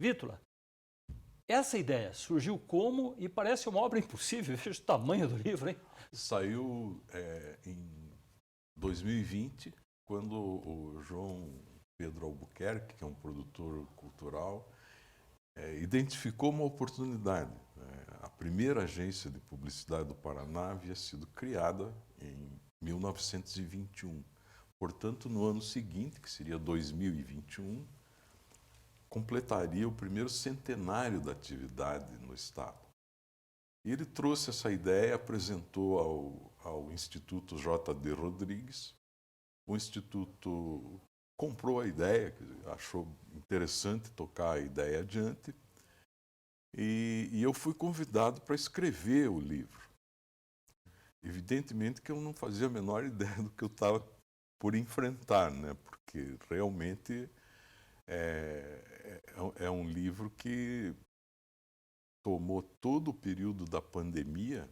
Vítula, essa ideia surgiu como e parece uma obra impossível, veja o tamanho do livro, hein? Saiu em 2020, quando o João Pedro Albuquerque, que é um produtor cultural, identificou uma oportunidade. A primeira agência de publicidade do Paraná havia sido criada em 1921. Portanto, no ano seguinte, que seria 2021, completaria o primeiro centenário da atividade no Estado. E ele trouxe essa ideia, apresentou ao Instituto J.D. Rodrigues. O Instituto comprou a ideia, achou interessante tocar a ideia adiante, e eu fui convidado para escrever o livro. Evidentemente que eu não fazia a menor ideia do que eu estava por enfrentar, né? Porque realmente é um livro que tomou todo o período da pandemia,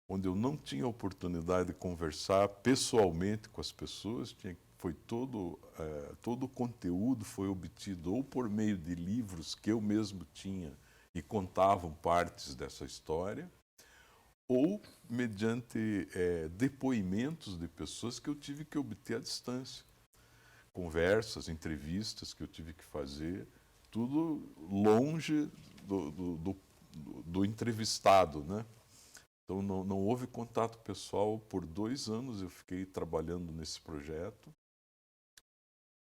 onde eu não tinha oportunidade de conversar pessoalmente com as pessoas. Todo o conteúdo foi obtido ou por meio de livros que eu mesmo tinha e contavam partes dessa história, ou mediante depoimentos de pessoas que eu tive que obter à distância. Conversas, entrevistas que eu tive que fazer, tudo longe do entrevistado, né? Então não houve contato pessoal por 2 anos. Eu fiquei trabalhando nesse projeto.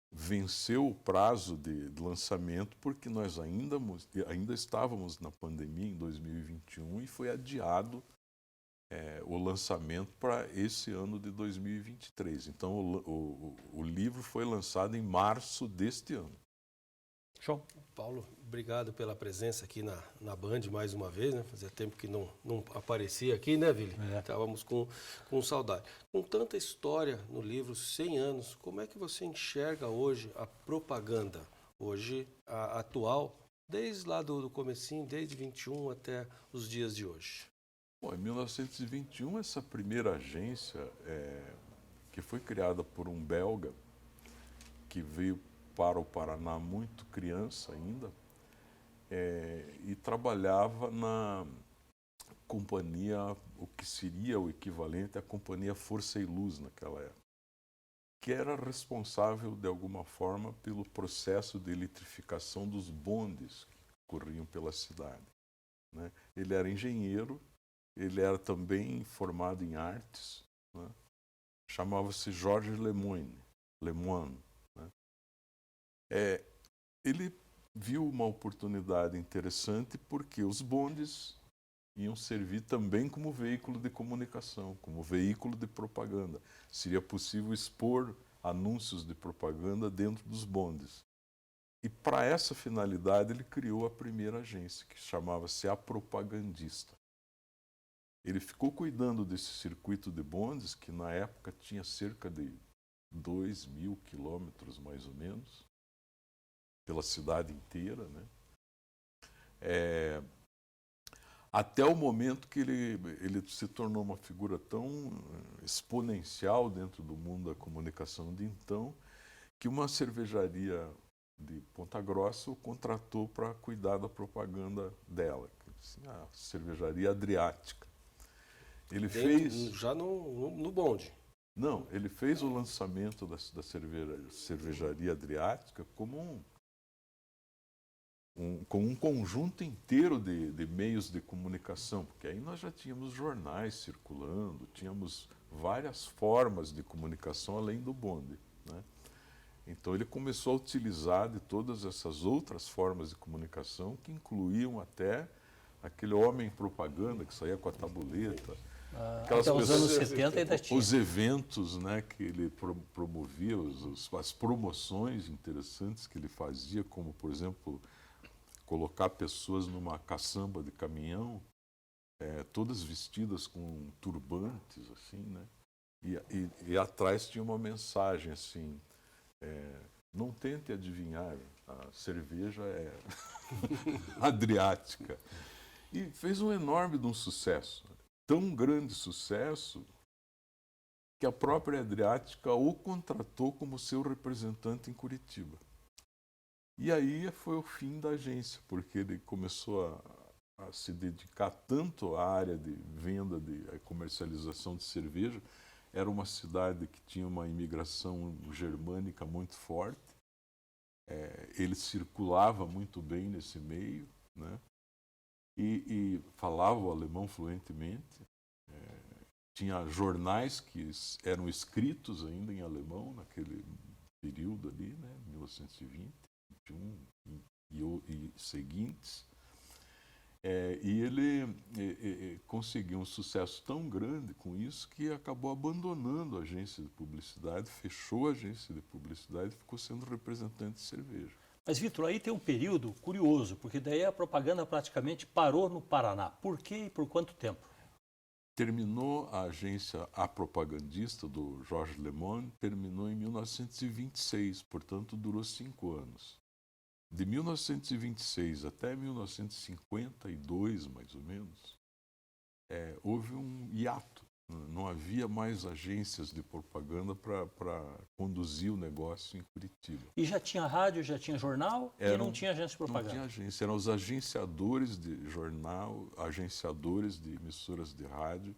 Venceu o prazo de lançamento porque nós ainda estávamos na pandemia em 2021 e foi adiado o lançamento para esse ano de 2023. Então o livro foi lançado em março deste ano. João. Paulo, obrigado pela presença aqui na Band mais uma vez, né? Fazia tempo que não aparecia aqui, né, Vili? Estávamos com saudade. Com tanta história no livro, 100 anos, como é que você enxerga hoje a propaganda, hoje a atual, desde lá do comecinho, desde 21 até os dias de hoje? Bom, em 1921, essa primeira agência, que foi criada por um belga, que veio para o Paraná muito criança ainda, e trabalhava na companhia, o que seria o equivalente à Companhia Força e Luz naquela época, que era responsável, de alguma forma, pelo processo de eletrificação dos bondes que corriam pela cidade, né? Ele era engenheiro, ele era também formado em artes, né? Chamava-se Georges Lemoine. Né? Ele viu uma oportunidade interessante porque os bondes iam servir também como veículo de comunicação, como veículo de propaganda. Seria possível expor anúncios de propaganda dentro dos bondes. E para essa finalidade ele criou a primeira agência, que chamava-se A Propagandista. Ele ficou cuidando desse circuito de bondes, que na época tinha cerca de 2.000 quilômetros, mais ou menos, pela cidade inteira, né? Até o momento que ele se tornou uma figura tão exponencial dentro do mundo da comunicação de então, que uma cervejaria de Ponta Grossa o contratou para cuidar da propaganda dela, a Cervejaria Adriática. Ele fez... Já no bonde. Não, ele fez o lançamento da Cervejaria Adriática como com um conjunto inteiro de meios de comunicação, porque aí nós já tínhamos jornais circulando, tínhamos várias formas de comunicação além do bonde, né? Então ele começou a utilizar de todas essas outras formas de comunicação, que incluíam até aquele homem propaganda que saía com a tabuleta. Até os anos 70 ainda tinha. Os eventos, né, que ele promovia, as promoções interessantes que ele fazia, como, por exemplo, colocar pessoas numa caçamba de caminhão, todas vestidas com turbantes, assim, né? E atrás tinha uma mensagem assim: não tente adivinhar, a cerveja é adriática. E fez um enorme de um sucesso, tão grande sucesso, que a própria Adriática o contratou como seu representante em Curitiba. E aí foi o fim da agência, porque ele começou a se dedicar tanto à área de venda, de comercialização de cerveja. Era uma cidade que tinha uma imigração germânica muito forte. Ele circulava muito bem nesse meio, né? E falava o alemão fluentemente. Tinha jornais que eram escritos ainda em alemão naquele período ali, né? 1920, 21 e seguintes. E ele conseguiu um sucesso tão grande com isso que acabou abandonando a agência de publicidade, fechou a agência de publicidade e ficou sendo representante de cerveja. Mas, Vitor, aí tem um período curioso, porque daí a propaganda praticamente parou no Paraná. Por quê e por quanto tempo? Terminou a agência A Propagandista, do Jorge Lemon, terminou em 1926, portanto durou 5 anos. De 1926 até 1952, mais ou menos, houve um hiato. Não havia mais agências de propaganda para conduzir o negócio em Curitiba. E já tinha rádio, já tinha jornal e não tinha agência de propaganda? Não tinha agência, eram os agenciadores de jornal, agenciadores de emissoras de rádio,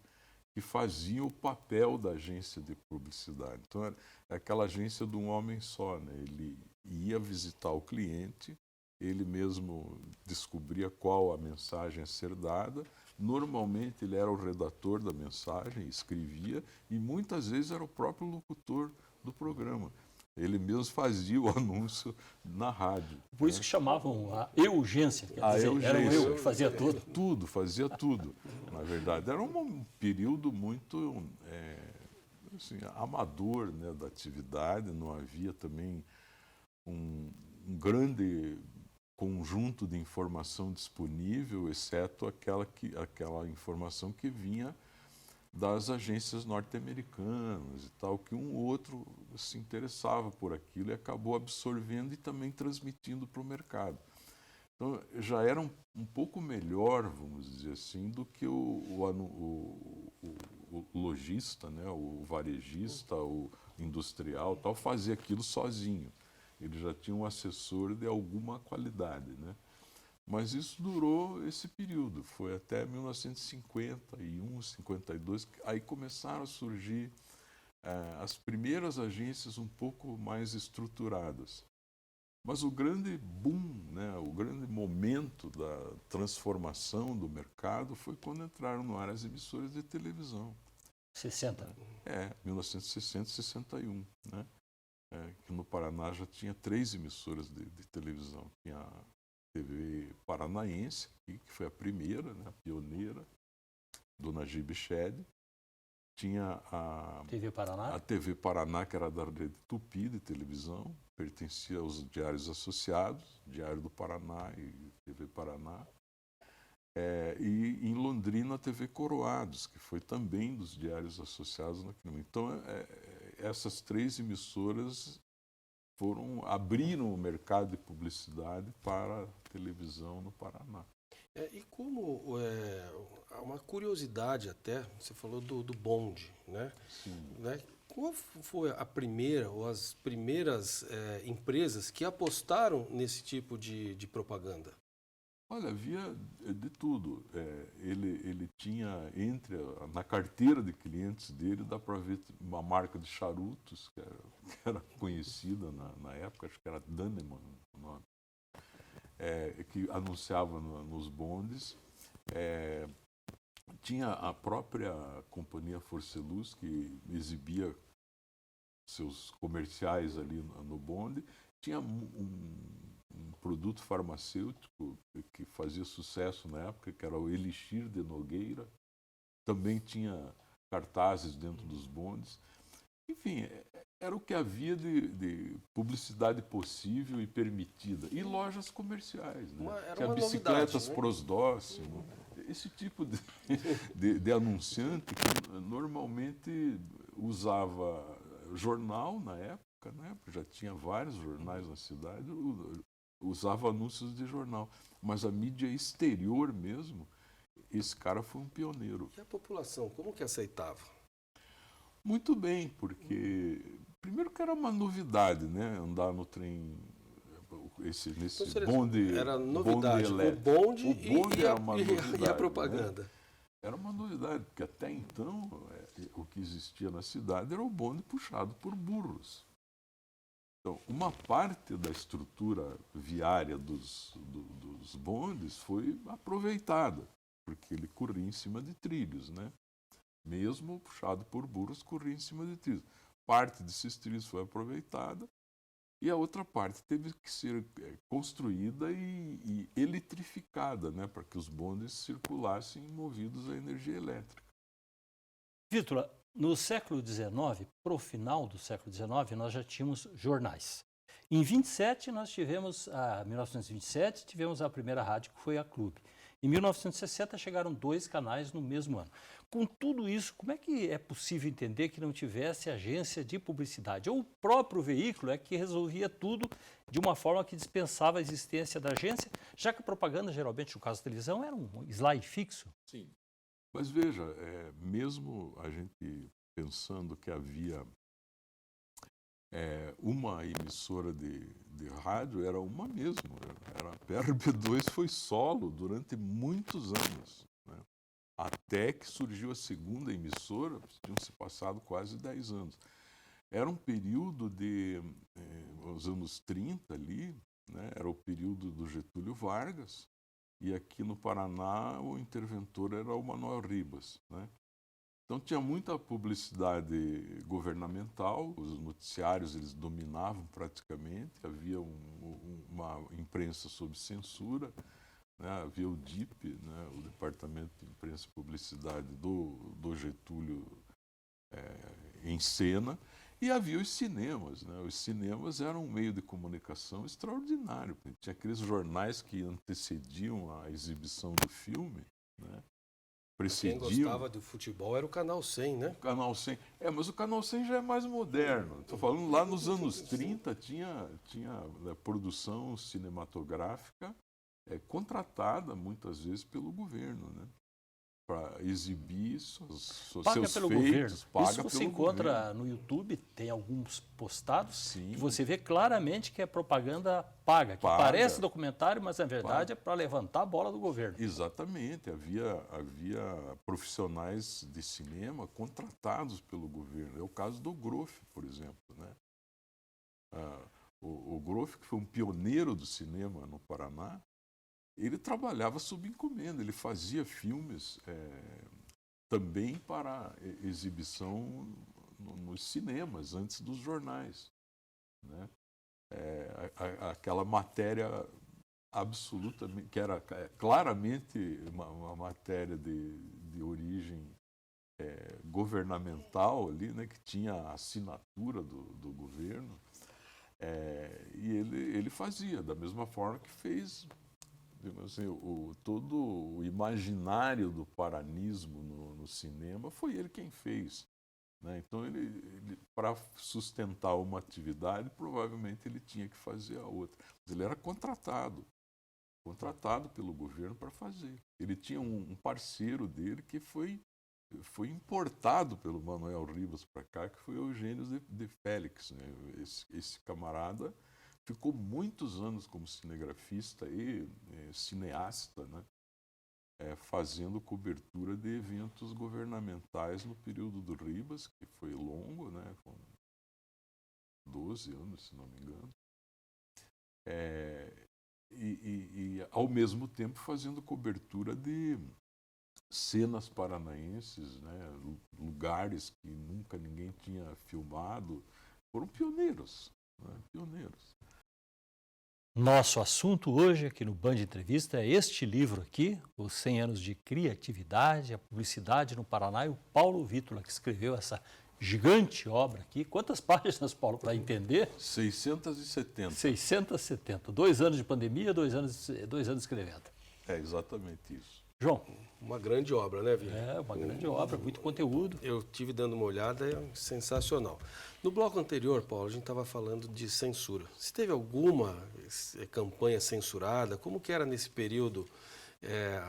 que faziam o papel da agência de publicidade. Então, era aquela agência de um homem só, né? Ele ia visitar o cliente, ele mesmo descobria qual a mensagem a ser dada. Normalmente ele era o redator da mensagem, escrevia, e muitas vezes era o próprio locutor do programa. Ele mesmo fazia o anúncio na rádio. Por isso que chamavam a urgência. A urgência. Era eu que fazia tudo. Fazia tudo. Na verdade, era um período muito assim, amador, né, da atividade, não havia também um grande conjunto de informação disponível, exceto aquela informação que vinha das agências norte-americanas e tal, que um ou outro se interessava por aquilo e acabou absorvendo e também transmitindo para o mercado. Então, já era um pouco melhor, vamos dizer assim, do que o lojista, né, o varejista, o industrial, tal, fazia aquilo sozinho. Ele já tinha um assessor de alguma qualidade, né? Mas isso durou esse período, foi até 1951, 52, aí começaram a surgir as primeiras agências um pouco mais estruturadas. Mas o grande boom, né, o grande momento da transformação do mercado foi quando entraram no ar as emissoras de televisão. 60. 1960, 61, né? Que no Paraná já tinha 3 emissoras de televisão. Tinha a TV Paranaense, que foi a primeira, né, a pioneira, Dona Gibe Shed. Tinha a TV Paraná, que era da rede Tupi de televisão, pertencia aos diários associados, Diário do Paraná e TV Paraná. E em Londrina a TV Coroados, que foi também dos diários associados naquele momento. Então, essas 3 emissoras abriram o mercado de publicidade para a televisão no Paraná. E como uma curiosidade até, você falou do bonde, né? Sim. Né? Qual foi a primeira ou as primeiras empresas que apostaram nesse tipo de propaganda? Olha, havia de tudo. Ele tinha na carteira de clientes dele, dá para ver uma marca de charutos que era conhecida na época, acho que era Dannemann o nome, que anunciava nos bondes. Tinha a própria companhia Forceluz, que exibia seus comerciais ali no bonde. Tinha um produto farmacêutico que fazia sucesso na época, que era o Elixir de Nogueira. Também tinha cartazes dentro dos bondes. Enfim, era o que havia de publicidade possível e permitida. E lojas comerciais, né? Tinha bicicletas, né? Prosdóximo, esse tipo de anunciante que normalmente usava jornal na época, né? Já tinha vários jornais na cidade, usava anúncios de jornal. Mas a mídia exterior mesmo, esse cara foi um pioneiro. E a população, como que aceitava? Muito bem, porque primeiro que era uma novidade, né? Andar no trem, nesse Então, bonde. era novidade, bonde o bonde, era uma e novidade, a propaganda. né? Era uma novidade, porque até então o que existia na cidade era o bonde puxado por burros. Então, uma parte da estrutura viária dos bondes foi aproveitada, porque ele corria em cima de trilhos, né? Mesmo puxado por burros, corria em cima de trilhos. Parte desses trilhos foi aproveitada e a outra parte teve que ser construída e eletrificada, né? Para que os bondes circulassem movidos a energia elétrica. Vítor, no século XIX, para o final do século XIX, nós já tínhamos jornais. Em 1927, tivemos a primeira rádio, que foi a Clube. Em 1960, chegaram 2 canais no mesmo ano. Com tudo isso, como é que é possível entender que não tivesse agência de publicidade? Ou o próprio veículo é que resolvia tudo de uma forma que dispensava a existência da agência, já que a propaganda, geralmente, no caso da televisão, era um slide fixo? Sim. Mas veja, mesmo a gente pensando que havia uma emissora de rádio, era uma mesmo. A PRB2 foi solo durante muitos anos, né? Até que surgiu a segunda emissora, tinham se passado quase 10 anos. Era um período os anos 30 ali, né? Era o período do Getúlio Vargas, e aqui no Paraná o interventor era o Manoel Ribas, né? Então tinha muita publicidade governamental, os noticiários eles dominavam praticamente, havia uma imprensa sob censura, né? Havia o DIP, né? O Departamento de Imprensa e Publicidade do Getúlio em cena, e havia os cinemas, né? Os cinemas eram um meio de comunicação extraordinário. Tinha aqueles jornais que antecediam a exibição do filme, né? Quem gostava do futebol era o Canal 100, né? O Canal 100. Mas o Canal 100 já é mais moderno. Estou falando lá nos anos 30 tinha produção cinematográfica contratada muitas vezes pelo governo, né? Para exibir Paga seus pelo feitos, governo. paga Isso você pelo encontra governo. no YouTube, tem alguns postados, Sim. que você vê claramente que é propaganda paga, que Paga. parece documentário, mas na verdade é para levantar a bola do governo. Exatamente, havia profissionais de cinema contratados pelo governo. É o caso do Groff, por exemplo, né? O Groff, que foi um pioneiro do cinema no Paraná, ele trabalhava sob encomenda, ele fazia filmes também para exibição nos cinemas, antes dos jornais, né? Aquela matéria absolutamente, que era claramente uma matéria de origem governamental ali, né, que tinha a assinatura do governo, e ele fazia da mesma forma que fez, digamos assim, todo o imaginário do paranismo no cinema foi ele quem fez, né? Então ele para sustentar uma atividade provavelmente ele tinha que fazer a outra, mas ele era contratado pelo governo para fazer. Ele tinha um parceiro dele que foi importado pelo Manoel Ribas para cá, que foi Eugênio de Félix, né? Esse camarada ficou muitos anos como cinegrafista e cineasta, né? Fazendo cobertura de eventos governamentais no período do Ribas, que foi longo, né? Com 12 anos, se não me engano. E ao mesmo tempo fazendo cobertura de cenas paranaenses, né? Lugares que nunca ninguém tinha filmado. Foram pioneiros, né? Pioneiros. Nosso assunto hoje aqui no Band Entrevista é este livro aqui, Os 100 anos de criatividade, a publicidade no Paraná, e o Paulo Vítola, que escreveu essa gigante obra aqui. Quantas páginas, Paulo, para entender? 670. 670. 2 anos de pandemia, 2 anos escrevendo. É exatamente isso. João. Uma grande obra, né, Vini? É uma grande obra, muito conteúdo. Eu tive dando uma olhada, é sensacional. No bloco anterior, Paulo, a gente estava falando de censura. Se teve alguma campanha censurada, como que era nesse período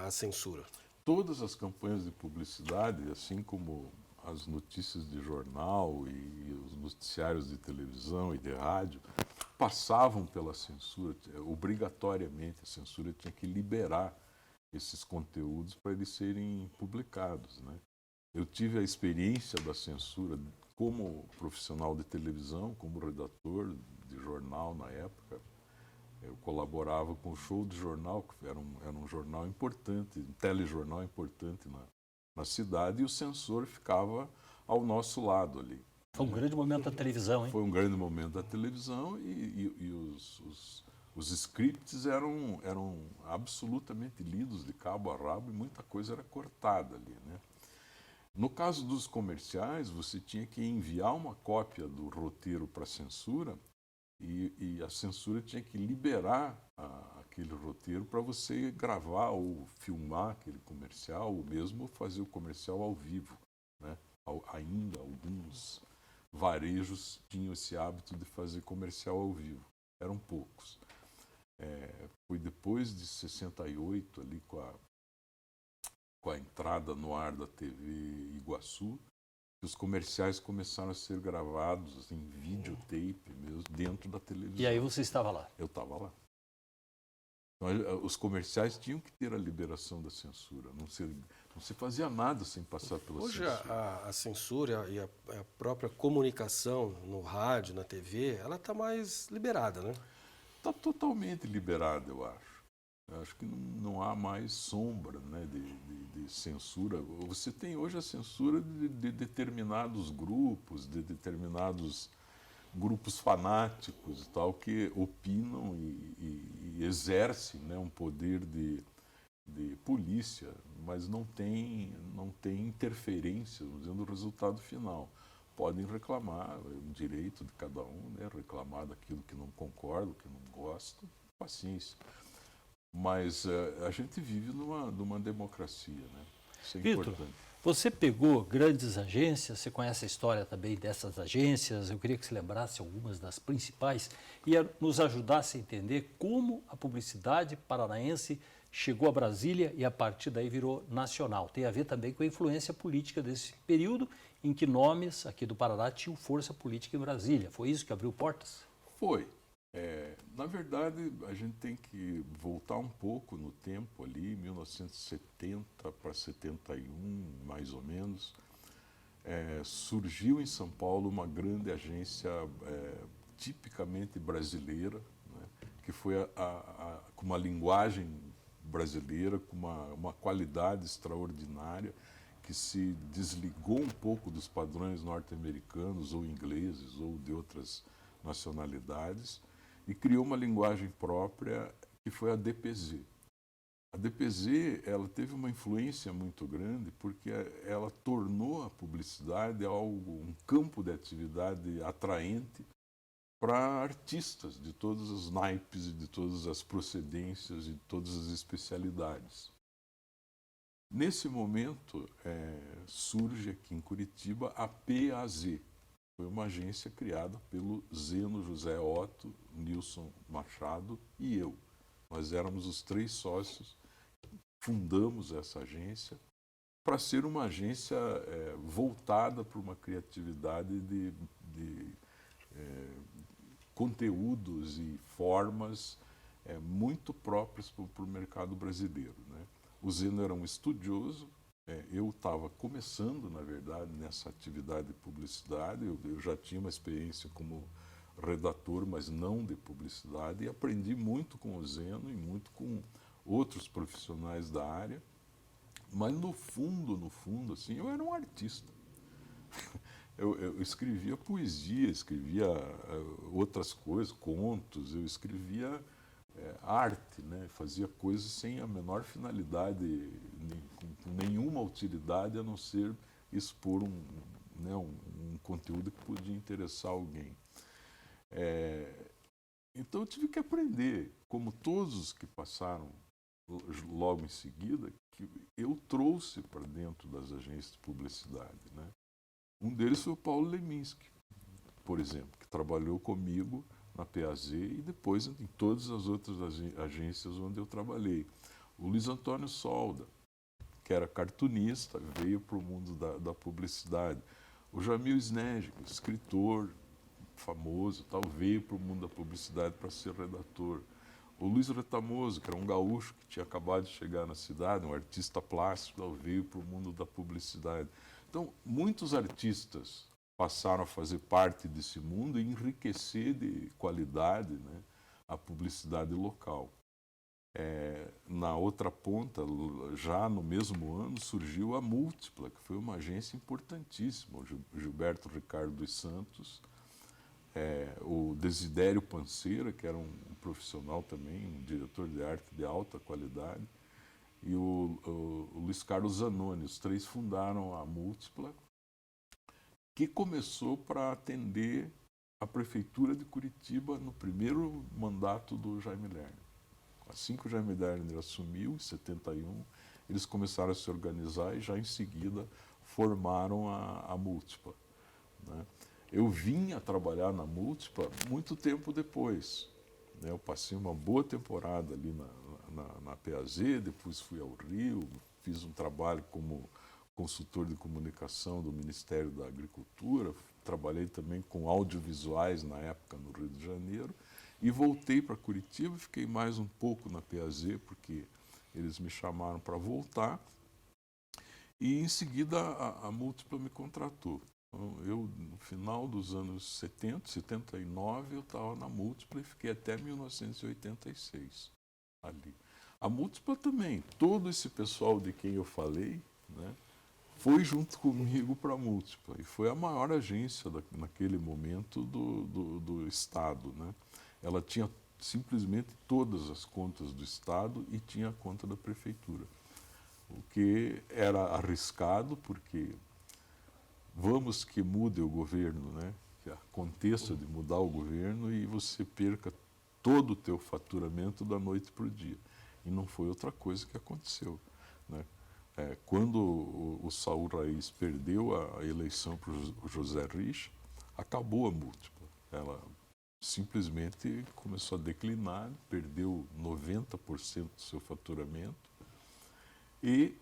a censura? Todas as campanhas de publicidade, assim como as notícias de jornal e os noticiários de televisão e de rádio, passavam pela censura, obrigatoriamente a censura tinha que liberar esses conteúdos para eles serem publicados, né? Eu tive a experiência da censura como profissional de televisão, como redator de jornal na época. Eu colaborava com o Show de Jornal, que era um jornal importante, um telejornal importante na cidade, e o censor ficava ao nosso lado ali. Foi um grande momento da televisão, hein? Foi um grande momento da televisão e os scripts eram absolutamente lidos de cabo a rabo e muita coisa era cortada ali, né? No caso dos comerciais, você tinha que enviar uma cópia do roteiro para a censura e a censura tinha que liberar aquele roteiro para você gravar ou filmar aquele comercial ou mesmo fazer o comercial ao vivo, né? Ainda alguns varejos tinham esse hábito de fazer comercial ao vivo. Eram poucos. Foi depois de 68, ali com a entrada no ar da TV Iguaçu, que os comerciais começaram a ser gravados em videotape mesmo, dentro da televisão. E aí você estava lá? Eu estava lá. Então, os comerciais tinham que ter a liberação da censura. Não se fazia nada sem passar pela Hoje censura. a censura e a própria comunicação no rádio, na TV, ela está mais liberada, né? Está totalmente liberada, eu acho. Eu acho que não há mais sombra, né, de censura. Você tem hoje a censura de determinados grupos, de determinados grupos fanáticos e tal, que opinam e exercem, né, um poder de polícia, mas não tem interferência no resultado final. Podem reclamar, é um direito de cada um, né, reclamar daquilo que não concorda, que não gosta, paciência. Mas a gente vive numa democracia, né? Isso é Vitor, importante. você pegou grandes agências, você conhece a história também dessas agências, eu queria que você lembrasse algumas das principais e nos ajudasse a entender como a publicidade paranaense chegou a Brasília e a partir daí virou nacional. Tem a ver também com a influência política desse período em que nomes aqui do Paraná tinham força política em Brasília. Foi isso que abriu portas? Foi. Na verdade, a gente tem que voltar um pouco no tempo ali, 1970 para 71, mais ou menos. Surgiu em São Paulo uma grande agência tipicamente brasileira, né, que foi com uma linguagem brasileira, com uma qualidade extraordinária, que se desligou um pouco dos padrões norte-americanos ou ingleses ou de outras nacionalidades e criou uma linguagem própria que foi a DPZ. A DPZ ela teve uma influência muito grande porque ela tornou a publicidade um campo de atividade atraente para artistas de todos os naipes e de todas as procedências e de todas as especialidades. Nesse momento surge aqui em Curitiba a PAZ. Foi uma agência criada pelo Zeno José Otto, Nilson Machado e eu. Nós éramos os 3 sócios, fundamos essa agência para ser uma agência voltada para uma criatividade de conteúdos e formas muito próprias para o mercado brasileiro, né? O Zeno era um estudioso. Eu estava começando, na verdade, nessa atividade de publicidade. Eu já tinha uma experiência como redator, mas não de publicidade, e aprendi muito com o Zeno e muito com outros profissionais da área. Mas no fundo, assim, eu era um artista. Eu escrevia poesia, escrevia outras coisas, contos, eu escrevia arte, né? Fazia coisas sem a menor finalidade, com nenhuma utilidade a não ser expor um conteúdo que podia interessar alguém. Então eu tive que aprender, como todos os que passaram logo em seguida, que eu trouxe para dentro das agências de publicidade, né? Um deles foi o Paulo Leminski, por exemplo, que trabalhou comigo na PAZ e depois em todas as outras agências onde eu trabalhei. O Luiz Antônio Solda, que era cartunista, veio para o mundo da publicidade. O Jamil Snedg, escritor, famoso, tal, veio para o mundo da publicidade para ser redator. O Luiz Retamoso, que era um gaúcho que tinha acabado de chegar na cidade, um artista plástico, tal, veio para o mundo da publicidade. Então, muitos artistas passaram a fazer parte desse mundo e enriquecer de qualidade, né, a publicidade local. Na outra ponta, já no mesmo ano, surgiu a Múltipla, que foi uma agência importantíssima. O Gilberto Ricardo dos Santos, o Desidério Panceira, que era um profissional também, um diretor de arte de alta qualidade, e o Luiz Carlos Zanoni. Os três fundaram a Múltipla, que começou para atender a Prefeitura de Curitiba no primeiro mandato do Jaime Lerner. Assim que o Jaime Lerner assumiu, em 71, eles começaram a se organizar e já em seguida formaram a Múltipla, né? Eu vim a trabalhar na Múltipla muito tempo depois, né? Eu passei uma boa temporada ali na PAZ, depois fui ao Rio, fiz um trabalho como consultor de comunicação do Ministério da Agricultura, trabalhei também com audiovisuais na época no Rio de Janeiro, e voltei para Curitiba, fiquei mais um pouco na PAZ, porque eles me chamaram para voltar, e em seguida a Múltipla me contratou. Então, eu, no final dos anos 70, 79, eu estava na Múltipla e fiquei até 1986 ali. A Múltipla também, todo esse pessoal de quem eu falei, né, foi junto comigo para a Múltipla, e foi a maior agência naquele momento do Estado, né? Ela tinha simplesmente todas as contas do Estado e tinha a conta da Prefeitura, o que era arriscado, porque vamos que mude o governo, né? Que aconteça de mudar o governo e você perca todo o teu faturamento da noite para o dia. E não foi outra coisa que aconteceu, né? Quando o Saul Raiz perdeu a eleição para o José Richa, acabou a Múltipla. Ela simplesmente começou a declinar, perdeu 90% do seu faturamento e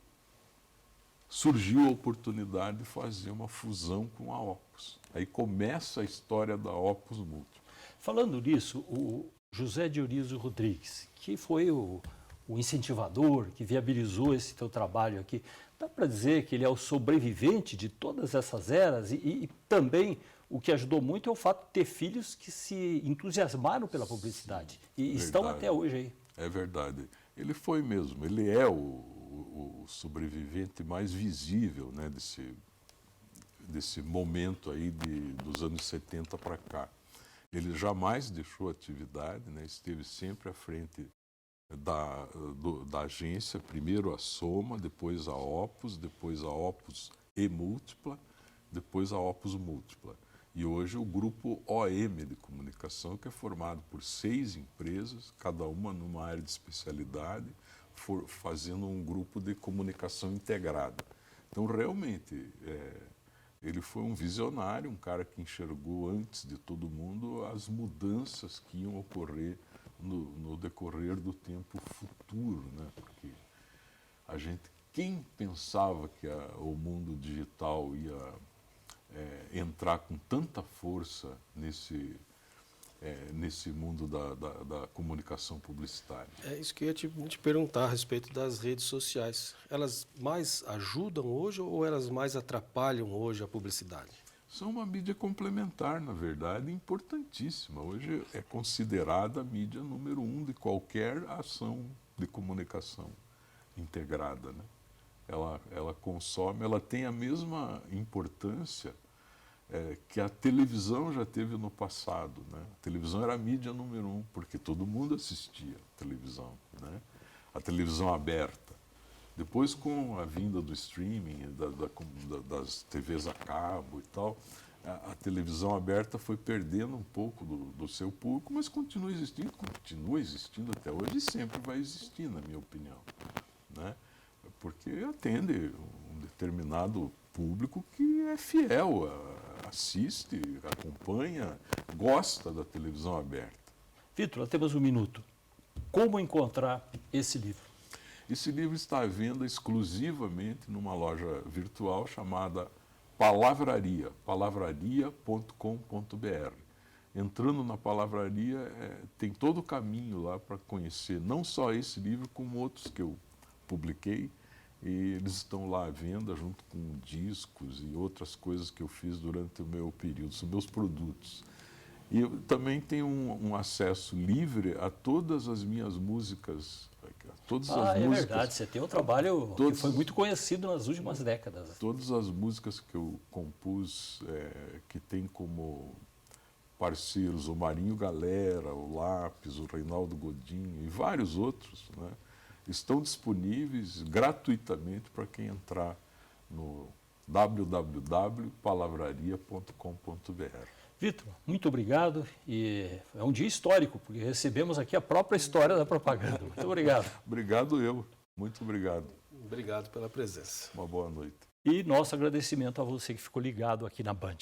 surgiu a oportunidade de fazer uma fusão com a Opus. Aí começa a história da Opus Múltipla. Falando nisso, o José Dionísio Rodrigues, que foi o incentivador, que viabilizou esse teu trabalho aqui, dá para dizer que ele é o sobrevivente de todas essas eras e também o que ajudou muito é o fato de ter filhos que se entusiasmaram pela publicidade e estão até hoje aí. É verdade. Ele foi mesmo, ele é o sobrevivente mais visível, né, desse momento aí dos anos 70 para cá. Ele jamais deixou a atividade, né, esteve sempre à frente da agência, primeiro a Soma, depois a Opus e Múltipla, depois a Opus Múltipla. E hoje o grupo OM de comunicação, que é formado por 6 empresas, cada uma numa área de especialidade, fazendo um grupo de comunicação integrada. Então, realmente, ele foi um visionário, um cara que enxergou antes de todo mundo as mudanças que iam ocorrer no decorrer do tempo futuro, né? Porque quem pensava que o mundo digital ia entrar com tanta força nesse mundo da comunicação publicitária? É isso que eu ia te perguntar a respeito das redes sociais. Elas mais ajudam hoje ou elas mais atrapalham hoje a publicidade? São uma mídia complementar, na verdade, importantíssima. Hoje é considerada a mídia número 1 de qualquer ação de comunicação integrada, né? Ela consome, ela tem a mesma importância que a televisão já teve no passado, né? A televisão era a mídia número 1, porque todo mundo assistia a televisão, né? A televisão aberta. Depois, com a vinda do streaming, das TVs a cabo e tal, a televisão aberta foi perdendo um pouco do seu público, mas continua existindo até hoje e sempre vai existir, na minha opinião, né? Porque atende um determinado público que é fiel, assiste, acompanha, gosta da televisão aberta. Vitor, nós temos um minuto. Como encontrar esse livro? Esse livro está à venda exclusivamente numa loja virtual chamada Palavraria, palavraria.com.br. entrando na palavraria, tem todo o caminho lá para conhecer, não só esse livro, como outros que eu publiquei, e eles estão lá à venda, junto com discos e outras coisas que eu fiz durante o meu período, são meus produtos. E eu também tenho um acesso livre a todas as minhas músicas, todas as é músicas. verdade, você tem um trabalho que foi muito conhecido nas últimas décadas. Todas as músicas que eu compus, que tem como parceiros o Marinho Galera, o Lápis, o Reinaldo Godinho e vários outros, né, estão disponíveis gratuitamente para quem entrar no www.palavraria.com.br. Vitor, muito obrigado, e é um dia histórico, porque recebemos aqui a própria história da propaganda. Muito obrigado. Obrigado eu, muito obrigado. Obrigado pela presença. Uma boa noite. E nosso agradecimento a você que ficou ligado aqui na Band.